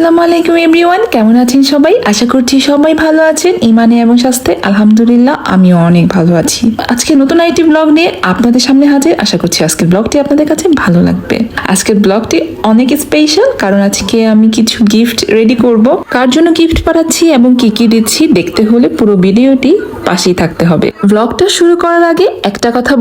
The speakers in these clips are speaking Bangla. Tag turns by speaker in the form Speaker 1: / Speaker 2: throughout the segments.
Speaker 1: আসসালামু আলাইকুম এভরিওয়ান, কেমন আছেন সবাই? আশা করছি সবাই ভালো আছেন। ইমানে এবং স্বাস্থ্যে আলহামদুলিল্লাহ আমিও অনেক ভালো আছি। আজকে নতুন আইটি ব্লগ নিয়ে আপনাদের সামনে হাজির। আশা করছি আজকের ব্লগটি আপনাদের কাছে ভালো লাগবে। আজকের ব্লগটি অনেক স্পেশাল, কারণ আজকে আমি কিছু গিফট রেডি করব। কার জন্য গিফট পাঠাচ্ছি এবং কি কি দিচ্ছি দেখতে হলে পুরো ভিডিওটি পাশেই থাকতে হবে। ব্লগটা শুরু করার আগে একটা কথা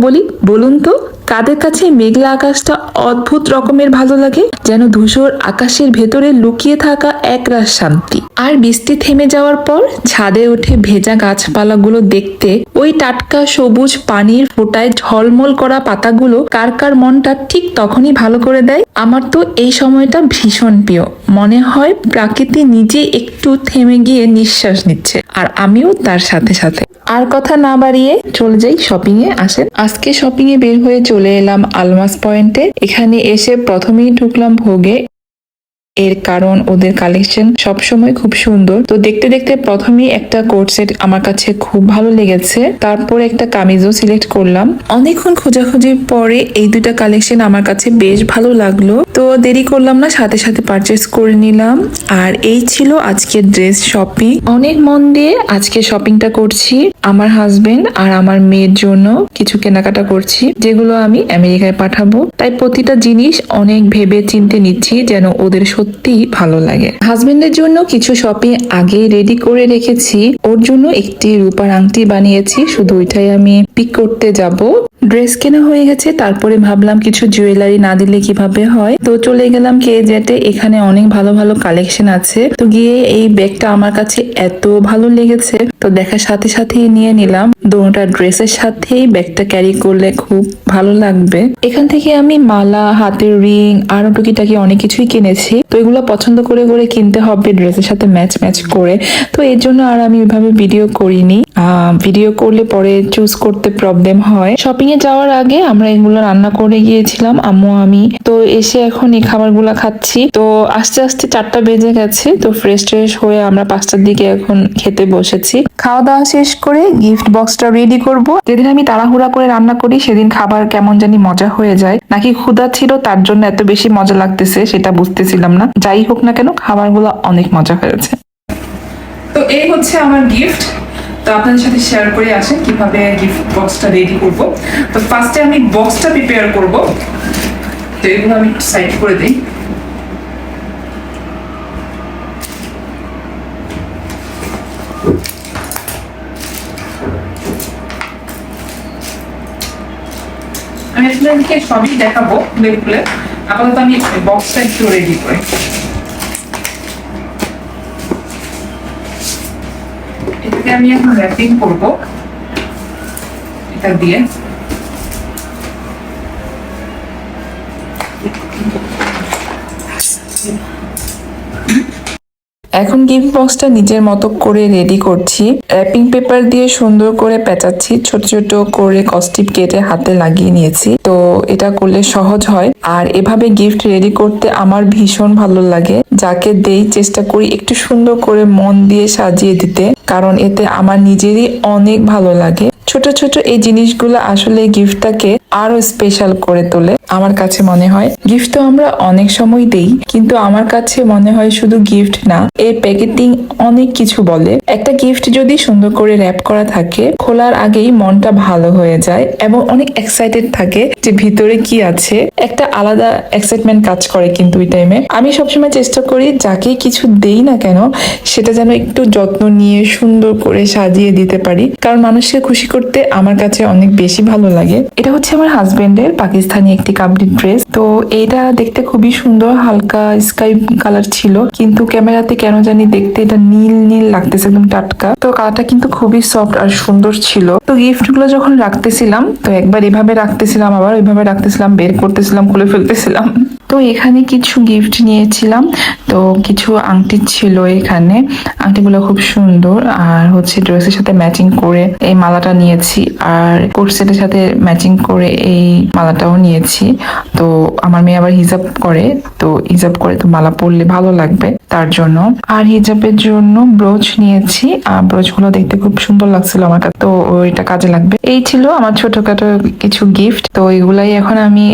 Speaker 1: বলুন তো, কাদের কাছে মেঘলা আকাশটা অদ্ভুত রকমের ভালো লাগে? যেন ধূসর আকাশের ভেতরে লুকিয়ে থাকা একরাশ শান্তি। আর বৃষ্টি থেমে যাওয়ার পর ছাদে উঠে ভেজা গাছপালাগুলো দেখতে, ওই টাটকা সবুজ পানির ফোঁটায় ঝলমল করা পাতাগুলো কার কার মনটা ঠিক তখনই ভালো করে দেয়। আমার তো এই সময়টা ভীষণ প্রিয়। মনে হয় প্রকৃতি নিজে একটু থেমে গিয়ে নিঃশ্বাস নিচ্ছে, আর আমিও তার সাথে সাথে। আর কথা না বাড়িয়ে চলে যাই শপিং এ। আসেন, আজকে শপিং এ বের হয়ে চলে এলাম আলমাস পয়েন্টে। এখানে এসে প্রথমেই ঢুকলাম ভোগে, এর কারণ ওদের কালেকশন সবসময় খুব সুন্দর। তো দেখতে দেখতে প্রথমেই একটা কোট সেট আমার কাছে খুব ভালো লেগেছে, তারপর একটা কামিজও সিলেক্ট করলাম। অনেকক্ষণ খোঁজাখুঁজির পরে এই দুটা কালেকশন আমার কাছে বেশ ভালো লাগলো, তো দেরি করলাম না, সাথে সাথে পারচেস করে নিলাম। আর এই ছিল আজকের ড্রেস শপিং। অনেক মন দিয়ে আজকে শপিংটা করছি। আমার হাজবেন্ড আর আমার মেয়ের জন্য কিছু কেনাকাটা করছি, যেগুলো আমি আমেরিকায় পাঠাবো। তাই প্রতিটা জিনিস অনেক ভেবে চিন্তে নিচ্ছি, যেন ওদের সত্যি ভালো লাগে। হাজবেন্ডের জন্য কিছু শপিং আগে রেডি করে রেখেছি। ওর জন্য একটি রূপার আংটি বানিয়েছি, শুধু ওইটাই আমি পিক করতে যাব। ড্রেস কেনা হয়ে গেছে, তারপরে ভাবলাম কিছু জুয়েলারি না দিলে কিভাবে হয়। তো চলে গেলাম KZE। এখানে অনেক ভালো ভালো কালেকশন আছে। তো গিয়ে এই ব্যাগটা আমার কাছে এত ভালো লেগেছে, তো দেখার সাথে সাথেই নিয়ে নিলাম। দুটোটা ড্রেসের সাথেই ব্যাগটা ক্যারি করলে খুব ভালো লাগবে। এখান থেকে আমি মালা, হাতের রিং আর টুকিটাকি অনেক কিছুই কিনেছি। তো এগুলো পছন্দ করে করে কিনতে হবে ড্রেসের সাথে ম্যাচ করে। তো এর জন্য আর আমি ওইভাবে ভিডিও করিনি। ভিডিও করলে পরে চুজ করতে প্রবলেম হয়। শপিং এ যাওয়ার আগে আমরা এগুলো রান্না করে গিয়েছিলাম আম্মু আমি। তো এসে এখন এই খাবারগুলো খাচ্ছি। তো আস্তে আস্তে 4টা বেজে গেছে। তো ফ্রেশ হয়ে আমরা 5টার দিকে এখন খেতে বসেছি। খাওয়া দাওয়া শেষ করে গিফট বক্সটা রেডি করব। যেদিন আমি তাড়াহুড়া করে রান্না করি সেদিন খাবার কেমন জানি মজা হয়ে যায়, নাকি ক্ষুধা ছিল তার জন্য এত বেশি মজা লাগতেছে সেটা বুঝতেছিলাম না। যাই হোক না কেন, খাবারগুলো অনেক মজা হয়েছে। তো এই হচ্ছে আমার গিফট। তো আপনাদের সাথে শেয়ার করে আসেন কিভাবে গিফট বক্সটা রেডি করব। তো ফার্স্টে আমি বক্সটা প্রিপেয়ার করব। তো এগুলো আমি সাইড করে দিই। আমি আপনাদেরকে সবই দেখাবো খুলে খুলে। আপাতত আমি বক্সটা একটু রেডি করি। এটাকে আমি এখন র্যাপিং করব এটা দিয়ে। এখন গিফট বক্সটা নিজের মতো করে রেডি করছি। র্যাপিং পেপার দিয়ে সুন্দর করে পেঁচাচ্ছি, ছোট ছোট করে কস্টিপ কেটে হাতে লাগিয়ে নিয়েছি। তো এটা করলে সহজ হয়। আর এভাবে গিফট রেডি করতে আমার ভীষণ ভালো লাগে। যাকে দেই চেষ্টা করি একটু সুন্দর করে মন দিয়ে সাজিয়ে দিতে, কারণ এতে আমার নিজেরই অনেক ভালো লাগে। ছোট ছোট এই জিনিসগুলো আসলে গিফটটাকে আরো স্পেশাল করে তোলে। আমার কাছে মনে হয় গিফট তো আমরা অনেক সময় দেই, কিন্তু আমার কাছে মনে হয় শুধু গিফট না, এর প্যাকেটিং অনেক কিছু বলে। একটা গিফট যদি সুন্দর করে র্যাপ করা থাকে, খোলার আগেই মনটা ভালো হয়ে যায় এবং অনেক এক্সাইটেড থাকে যে ভিতরে কি আছে। একটা আলাদা এক্সাইটমেন্ট কাজ করে কিন্তু ওই টাইমে। আমি সবসময় চেষ্টা করি যাকেই কিছু দেই না কেন সেটা যেন একটু যত্ন নিয়ে সুন্দর করে সাজিয়ে দিতে পারি, কারণ মানুষকে খুশি করতে আমার কাছে অনেক বেশি ভালো লাগে। এটা হচ্ছে আমার হাজবেন্ডের পাকিস্তানি একটি কাবলি ড্রেস। তো এটা দেখতে খুবই সুন্দর, হালকা স্কাই কালার ছিল, কিন্তু ক্যামেরাতে কেন জানি দেখতে এটা নীল নীল লাগতেছে, একদম টাটকা। তো কালারটা কিন্তু খুবই সফট আর সুন্দর ছিল। তো গিফট গুলো যখন রাখতেছিলাম, তো একবার এভাবে রাখতেছিলাম, আবার ওইভাবে রাখতেছিলাম, বের করতেছিলাম, খুলে ফেলতেছিলাম। তো এখানে কিছু গিফট নিয়েছিলাম। তো কিছু আংটি ছিল এখানে, আংটিগুলো খুব সুন্দর। আর হচ্ছে ড্রেসের সাথে ম্যাচিং করে এই মালাটা নিয়েছি, আর কোট সেটের সাথে ম্যাচিং করে এই মালাটাও নিয়েছি। তো আমার মেয়ে আবার হিজাব করে, তো হিজাব করে তো মালা পরলে ভালো লাগবে। তার জন্য। আর হিজাবের জন্য ব্রোচ নিয়েছি, ব্রোচ গুলো দেখতে খুব সুন্দর লাগছিল আমার কাছে, তো ওইটা কাজে লাগবে। এই ছিল আমার ছোটখাটো কিছু গিফট, তো এগুলাই এখন আমি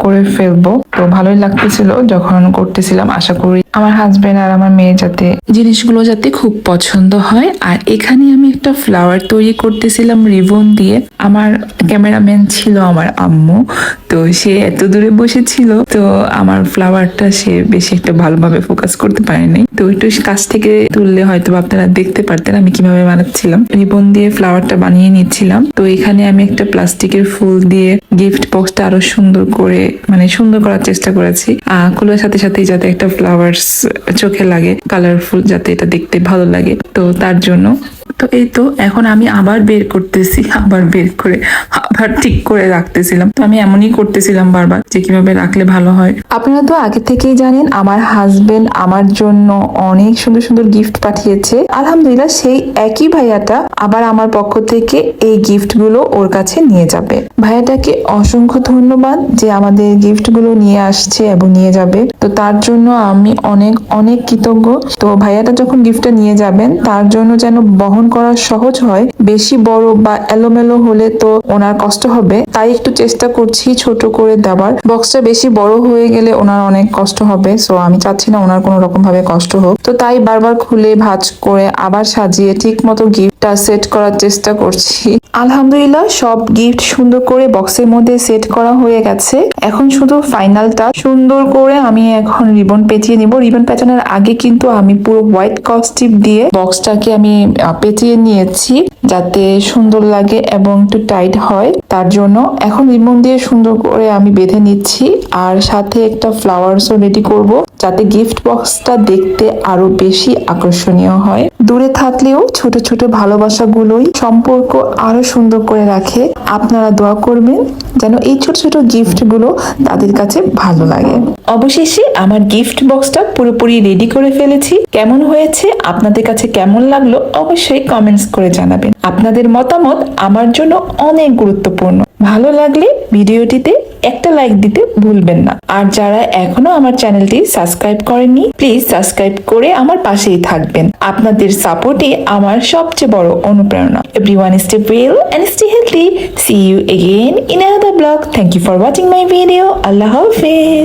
Speaker 1: করে ফেলবো। তো ভালোই লাগতেছিল যখন করতেছিলাম। আশা করি আমার হাজবেন্ড আর আমার মেয়ে যাতে জিনিসগুলো যাতে খুব পছন্দ হয়। আর এখানে আমি একটা ফ্লাওয়ার তৈরি করতেছিলাম রিবন দিয়ে। আমার ক্যামেরাম্যান ছিল আমার আম্মু, তো সে এত দূরে বসেছিল, তো আমার ফ্লাওয়ারটা সে বেশি একটা ভালোভাবে ফোকাস করতে পারেনি। তো একটু কাছ থেকে তুললে হয়তো আপনারা দেখতে পারতেন আমি কিভাবে বানাচ্ছিলাম। রিবন দিয়ে ফ্লাওয়ারটা বানিয়ে নিচ্ছিলাম। তো এখানে আমি একটা প্লাস্টিকের ফুল দিয়ে গিফট বক্সটা আরো সুন্দর করে সুন্দর করার চেষ্টা করেছি। খোলার সাথে সাথেই যাতে একটা ফ্লাওয়ার্স চোখে লাগে, কালারফুল, যাতে এটা দেখতে ভালো লাগে, তো তার জন্য। তো এই তো এখন আমি আবার বের করতেছি, আবার বের করে আবার ঠিক করে রাখতেছিলাম। তো আমি এমনই করতেছিলাম বারবার যে কিভাবে রাখলে ভালো হয়। আপনারা তো আগে থেকেই জানেন আমার হাজবেন্ড আমার জন্য অনেক সুন্দর সুন্দর গিফট পাঠিয়েছে। আলহামদুলিল্লাহ সেই একই ভাইয়াটা আবার আমার পক্ষ থেকে এই গিফট গুলো ওর কাছে নিয়ে যাবে। ভাইয়াটাকে অসংখ্য ধন্যবাদ যে আমাদের গিফট গুলো নিয়ে আসছে এবং নিয়ে যাবে। তো তার জন্য আমি অনেক অনেক কৃতজ্ঞ। তো ভাইয়াটা যখন গিফটটা নিয়ে যাবেন তার জন্য যেন বহন করা সহজ হয়, বেশি বড় বা এলোমেলো হলে তো ওনার কষ্ট হবে, তাই একটু চেষ্টা করছি ছোট করে দেওয়ার। বক্সটা বেশি বড় হয়ে গেলে ওনার অনেক কষ্ট হবে, সো আমি চাচ্ছি না ওনার কোনো রকম ভাবে কষ্ট হোক। তো তাই বারবার খুলে ভাঁজ করে আবার সাজিয়ে ঠিক মতো গিফটটা সেট করার চেষ্টা করছি। আলহামদুলিল্লাহ সব গিফট সুন্দর করে বক্সের মধ্যে সেট করা হয়ে গেছে। এখন শুধু ফাইনালটা সুন্দর করে আমি এখন রিবন পেঁচিয়ে নিব। রিবন পেঁচানোর আগে কিন্তু আমি পুরো হোয়াইট কস্টিপ দিয়ে বক্সটাকে আমি পেঁচিয়ে নিয়েছি যাতে সুন্দর লাগে এবং একটু টাইট হয়। তার জন্য এখন রিবন দিয়ে সুন্দর করে আমি বেঁধে নিচ্ছি, আর সাথে একটা ফ্লাওয়ার্সও রেডি করব যাতে গিফট বক্সটা দেখতে আরো বেশি আকর্ষণীয় হয়। দূরে থাকলেও ছোট ছোট ভালোবাসাগুলোই সম্পর্ক আরো সুন্দর করে রাখে। আপনারা দোয়া করবেন যেন এই ছোট ছোট গিফট গুলো তাদের কাছে ভালো লাগে। অবশেষে আমার গিফট বক্সটা পুরোপুরি রেডি করে ফেলেছি। কেমন হয়েছে, আপনাদের কাছে কেমন লাগলো অবশ্যই কমেন্টস করে জানাবেন। আপনাদের মতামত আমার জন্য অনেক গুরুত্বপূর্ণ। ভালো লাগলে ভিডিওটিতে একটা লাইক দিতে ভুলবেন না। আর যারা এখনো আমার চ্যানেলটি সাবস্ক্রাইব করেননি প্লিজ সাবস্ক্রাইব করে আমার পাশেই থাকবেন। আপনাদের সাপোর্টই আমার সবচেয়ে বড় অনুপ্রেরণা। Everyone stay well and stay healthy. See you again in another vlog. Thank you for watching my video. Allah Hafiz.